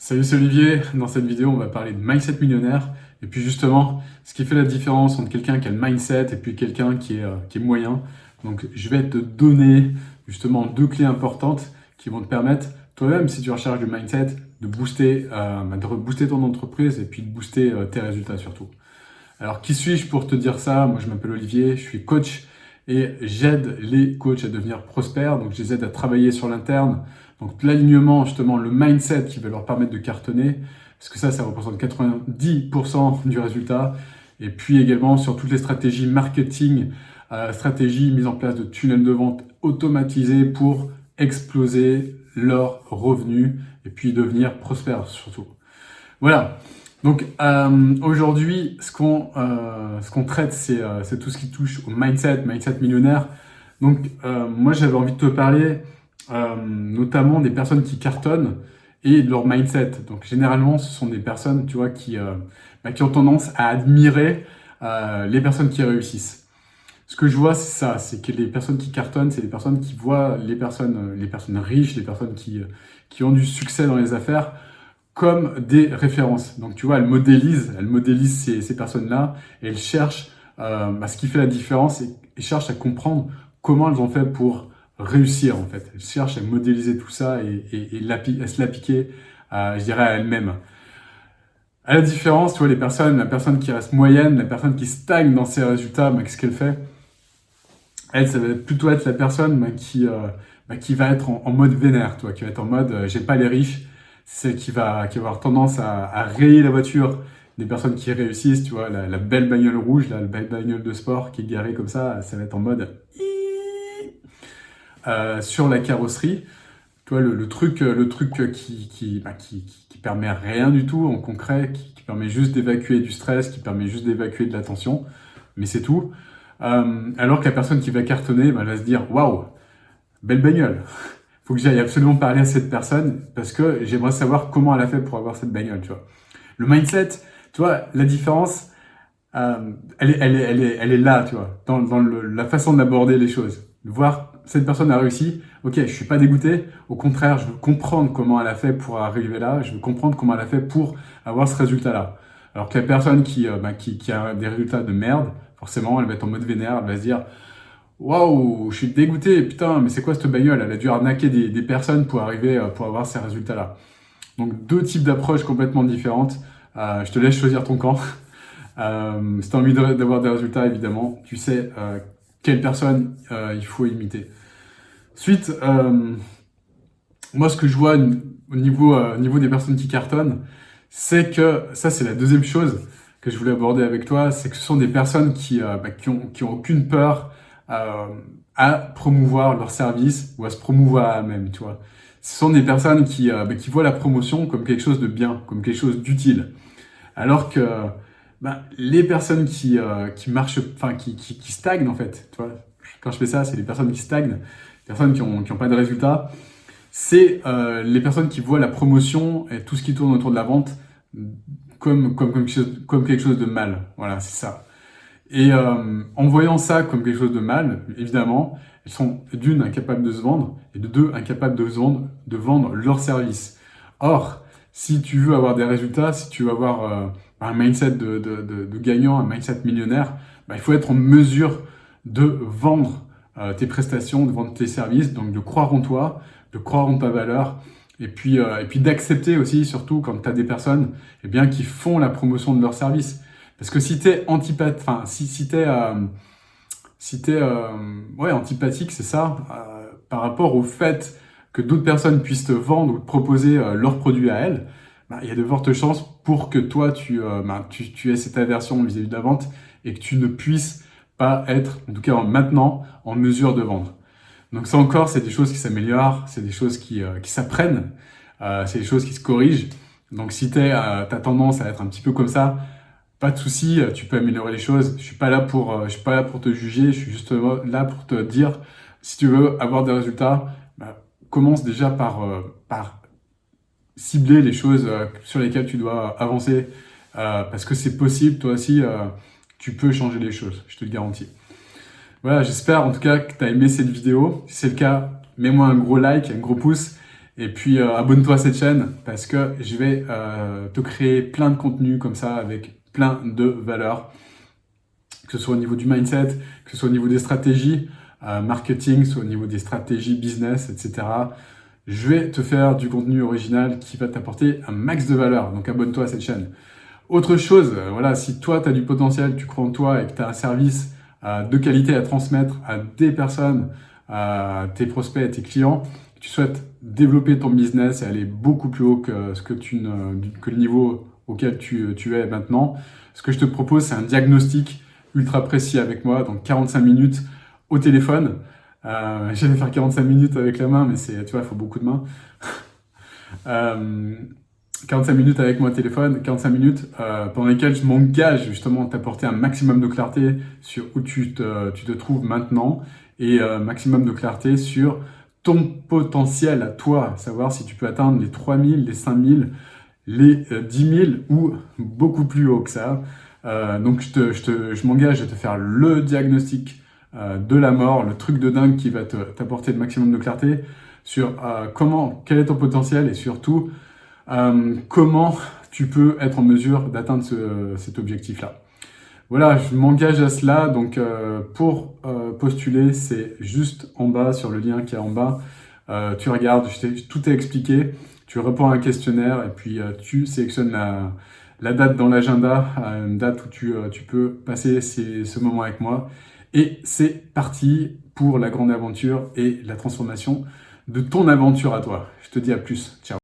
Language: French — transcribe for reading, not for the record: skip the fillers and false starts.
Salut, c'est Olivier. Dans cette vidéo, on va parler de mindset millionnaire. Et puis justement, ce qui fait la différence entre quelqu'un qui a le mindset et puis quelqu'un qui est moyen. Donc, je vais te donner justement deux clés importantes qui vont te permettre, toi-même, si tu recherches du mindset, de booster ton entreprise et puis de booster tes résultats surtout. Alors, qui suis-je pour te dire ça? Moi, je m'appelle Olivier, je suis coach et j'aide les coachs à devenir prospères. Donc, je les aide à travailler sur l'interne. Donc, l'alignement, justement, le mindset qui va leur permettre de cartonner, parce que ça représente 90% du résultat. Et puis également sur toutes les stratégies marketing, stratégies mise en place de tunnels de vente automatisés pour exploser leurs revenus et puis devenir prospères surtout. Voilà. Donc aujourd'hui, ce qu'on traite, c'est tout ce qui touche au mindset millionnaire. Donc moi, j'avais envie de te parler notamment des personnes qui cartonnent et de leur mindset. Donc généralement, ce sont des personnes, tu vois, qui ont tendance à admirer les personnes qui réussissent. Ce que je vois, c'est ça, c'est que les personnes qui cartonnent, c'est les personnes qui voient les personnes riches, les personnes qui ont du succès dans les affaires comme des références. Donc tu vois, elles modélisent ces personnes-là et elles cherchent ce qui fait la différence et cherchent à comprendre comment elles ont fait pour réussir en fait. Elles cherchent à modéliser tout ça et à se l'appliquer, je dirais, à elles-mêmes. À la différence, tu vois, la personne qui reste moyenne, la personne qui stagne dans ses résultats, qu'est-ce qu'elle fait? Elle, ça va plutôt être la personne qui va être en mode vénère, toi, qui va être en mode j'ai pas les riches, c'est celle qui va avoir tendance à rayer la voiture des personnes qui réussissent, tu vois, la belle bagnole rouge, la belle bagnole de sport qui est garée comme ça va être en mode sur la carrosserie. Tu vois, le truc qui permet rien du tout en concret, qui permet juste d'évacuer du stress, qui permet juste d'évacuer de la tension, mais c'est tout. Alors que la personne qui va cartonner, elle va se dire waouh, belle bagnole. Faut que j'aille absolument parler à cette personne parce que j'aimerais savoir comment elle a fait pour avoir cette bagnole, tu vois. Le mindset, tu vois, la différence, elle est là, tu vois, dans la façon d'aborder les choses. De voir cette personne a réussi, ok, je suis pas dégoûté, au contraire, je veux comprendre comment elle a fait pour arriver là, je veux comprendre comment elle a fait pour avoir ce résultat-là. Alors que la personne qui a des résultats de merde, forcément, elle va être en mode vénère, elle va se dire waouh, je suis dégoûté, putain, mais c'est quoi cette bagnole? Elle a dû arnaquer des personnes pour arriver, pour avoir ces résultats-là. Donc deux types d'approches complètement différentes. Je te laisse choisir ton camp. Si tu as envie d'avoir des résultats, évidemment, tu sais quelle personne il faut imiter. Ensuite, moi, ce que je vois au niveau des personnes qui cartonnent, c'est que, ça c'est la deuxième chose que je voulais aborder avec toi, c'est que ce sont des personnes qui ont aucune peur à promouvoir leur service ou à se promouvoir à eux-mêmes, tu vois. Ce sont des personnes qui voient la promotion comme quelque chose de bien, comme quelque chose d'utile. Alors que les personnes qui marchent, enfin qui stagnent en fait, tu vois. Quand je fais ça, c'est les personnes qui stagnent, les personnes qui ont pas de résultats. C'est les personnes qui voient la promotion et tout ce qui tourne autour de la vente comme quelque chose de mal. Voilà, c'est ça. Et en voyant ça comme quelque chose de mal, évidemment, elles sont d'une incapables de se vendre et de deux incapables de vendre leur service. Or, si tu veux avoir des résultats, si tu veux avoir un mindset de gagnant, un mindset millionnaire, il faut être en mesure de vendre tes prestations, de vendre tes services, donc de croire en toi, de croire en ta valeur, et puis d'accepter aussi, surtout quand tu as des personnes qui font la promotion de leurs services. Parce que si t'es antipathique, enfin si t'es antipathique, c'est ça, par rapport au fait que d'autres personnes puissent te vendre ou te proposer leurs produits à elles, il y a de fortes chances pour que toi tu aies cette aversion vis-à-vis de la vente et que tu ne puisses pas être, en tout cas maintenant, en mesure de vendre. Donc ça encore, c'est des choses qui s'améliorent, c'est des choses qui s'apprennent, c'est des choses qui se corrigent. Donc si t'as tendance à être un petit peu comme ça, pas de souci, tu peux améliorer les choses. Je suis pas là pour te juger, je suis juste là pour te dire, si tu veux avoir des résultats, commence déjà par cibler les choses sur lesquelles tu dois avancer, parce que c'est possible, toi aussi, tu peux changer les choses, je te le garantis. Voilà, j'espère en tout cas que tu as aimé cette vidéo. Si c'est le cas, mets-moi un gros like, un gros pouce. Et puis abonne-toi à cette chaîne parce que je vais te créer plein de contenus comme ça avec plein de valeurs, que ce soit au niveau du mindset, que ce soit au niveau des stratégies marketing, soit au niveau des stratégies business, etc. Je vais te faire du contenu original qui va t'apporter un max de valeur. Donc abonne-toi à cette chaîne. Autre chose, voilà, si toi tu as du potentiel, tu crois en toi et que tu as un service de qualité à transmettre à des personnes, à tes prospects, à tes clients, tu souhaites développer ton business et aller beaucoup plus haut que, que le niveau auquel tu es maintenant, ce que je te propose, c'est un diagnostic ultra précis avec moi, donc 45 minutes au téléphone. J'allais faire 45 minutes avec la main, mais tu vois, il faut beaucoup de mains. 45 minutes avec moi au téléphone, 45 minutes pendant lesquelles je m'engage justement à t'apporter un maximum de clarté sur où tu te trouves maintenant et maximum de clarté sur ton potentiel à toi, savoir si tu peux atteindre les 3000, les 5000, les 10 000 ou beaucoup plus haut que ça. Donc je m'engage à te faire le diagnostic de la mort, le truc de dingue qui va t'apporter le maximum de clarté sur quel est ton potentiel et surtout comment tu peux être en mesure d'atteindre cet objectif-là. Voilà, je m'engage à cela. Donc, pour postuler, c'est juste en bas, sur le lien qui est en bas. Tu regardes, tout est expliqué. Tu réponds à un questionnaire et puis tu sélectionnes la date dans l'agenda, une date où tu peux passer ce moment avec moi. Et c'est parti pour la grande aventure et la transformation de ton aventure à toi. Je te dis à plus. Ciao.